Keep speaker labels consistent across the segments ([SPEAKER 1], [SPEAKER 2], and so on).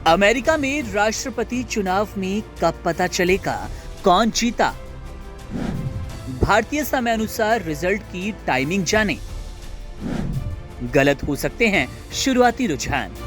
[SPEAKER 1] America में राष्ट्रपति चुनाव में कब पता चलेगा कौन जीता? भारतीय समय अनुसार रिजल्ट की टाइमिंग जाने। गलत हो सकते हैं शुरुआती रुझान।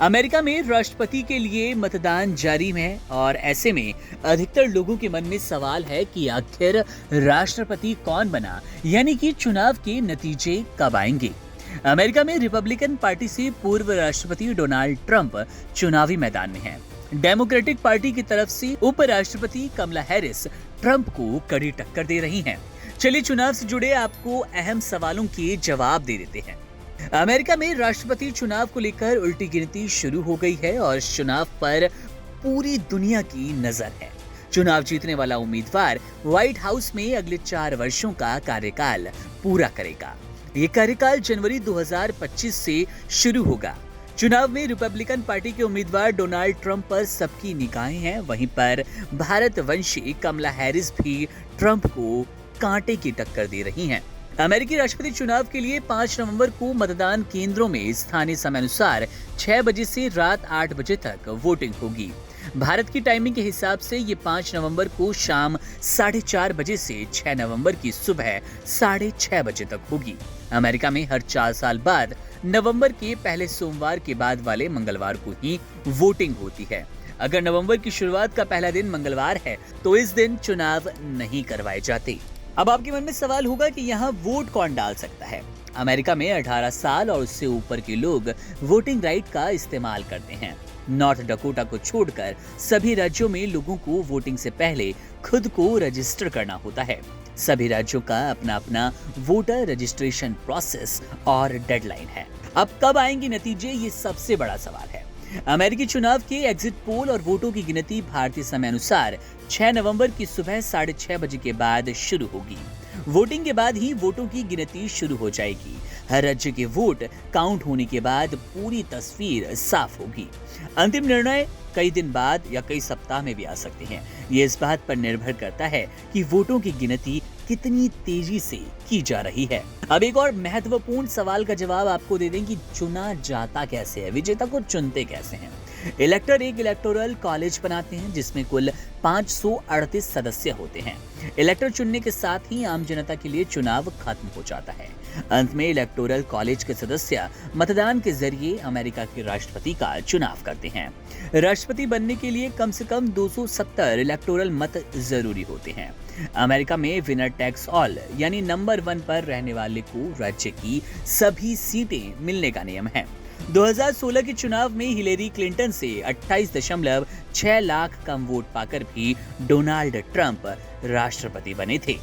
[SPEAKER 1] अमेरिका में राष्ट्रपति के लिए मतदान जारी है और ऐसे में अधिकतर लोगों के मन में सवाल है कि आखिर राष्ट्रपति कौन बना, यानी कि चुनाव के नतीजे कब आएंगे। अमेरिका में रिपब्लिकन पार्टी से पूर्व राष्ट्रपति डोनाल्ड ट्रंप चुनावी मैदान में हैं। डेमोक्रेटिक पार्टी की तरफ से उपराष्ट्रपति कमला हैरिस ट्रंप को कड़ी टक्कर दे रही हैं। चलिए चुनाव से जुड़े आपको अहम सवालों के जवाब दे देते हैं। अमेरिका में राष्ट्रपति चुनाव को लेकर उल्टी गिनती शुरू हो गई है और इस चुनाव पर पूरी दुनिया की नजर है। चुनाव जीतने वाला उम्मीदवार व्हाइट हाउस में अगले 4 वर्षों का कार्यकाल पूरा करेगा। ये कार्यकाल जनवरी 2025 से शुरू होगा। चुनाव में रिपब्लिकन पार्टी के उम्मीदवार डोनाल्ड ट्रंप पर सबकी निगाहें हैं। वहीं पर भारतवंशी कमला हैरिस भी ट्रंप को कांटे की टक्कर दे रही हैं। अमेरिकी राष्ट्रपति चुनाव के लिए 5 नवंबर को मतदान केंद्रों में स्थानीय समय अनुसार 6 बजे से रात 8 बजे तक वोटिंग होगी। भारत की टाइमिंग के हिसाब से ये 5 नवंबर को शाम 4:30 बजे से 6 नवंबर की सुबह 6:30 बजे तक होगी। अमेरिका में हर 4 साल बाद नवंबर के पहले सोमवार के बाद वाले मंगलवार को ही वोटिंग होती है। अगर नवंबर की शुरुआत का पहला दिन मंगलवार है तो इस दिन चुनाव नहीं करवाए जाते। अब आपके मन में सवाल होगा कि यहाँ वोट कौन डाल सकता है। अमेरिका में 18 साल और उससे ऊपर के लोग वोटिंग राइट का इस्तेमाल करते हैं। नॉर्थ डकोटा को छोड़कर सभी राज्यों में लोगों को वोटिंग से पहले खुद को रजिस्टर करना होता है। सभी राज्यों का अपना अपना वोटर रजिस्ट्रेशन प्रोसेस और डेडलाइन है। अब कब आएंगे नतीजे, ये सबसे बड़ा सवाल है। अमेरिकी चुनाव के एग्जिट पोल और वोटों की गिनती भारतीय समय अनुसार 6 नवंबर की सुबह 6:30 बजे के बाद शुरू होगी। वोटिंग के बाद ही वोटों की गिनती शुरू हो जाएगी। हर राज्य के वोट काउंट होने के बाद पूरी तस्वीर साफ होगी। अंतिम निर्णय कई दिन बाद या कई सप्ताह में भी आ सकते हैं। ये इस बात पर निर्भर करता है कि वोटों की गिनती कितनी तेजी से की जा रही है। अब एक और महत्वपूर्ण सवाल का जवाब आपको दे दें कि चुना जाता कैसे है, विजेता को चुनते कैसे हैं। इलेक्टर एक इलेक्टोरल कॉलेज बनाते हैं जिसमें कुल 538 सदस्य होते हैं। इलेक्टर चुनने के साथ ही आम जनता के लिए चुनाव खत्म हो जाता है। अंत में इलेक्टोरल कॉलेज के सदस्य मतदान के जरिए अमेरिका के राष्ट्रपति का चुनाव करते हैं। राष्ट्रपति बनने के लिए कम से कम 270 इलेक्टोरल मत जरूरी होते हैं। अमेरिका में विनर टेक्स ऑल यानी नंबर 1 पर रहने वाले को राज्य की सभी सीटें मिलने का नियम है। 2016 के चुनाव में हिलेरी क्लिंटन से 28.6 लाख कम वोट पाकर भी डोनाल्ड ट्रंप राष्ट्रपति बने थे।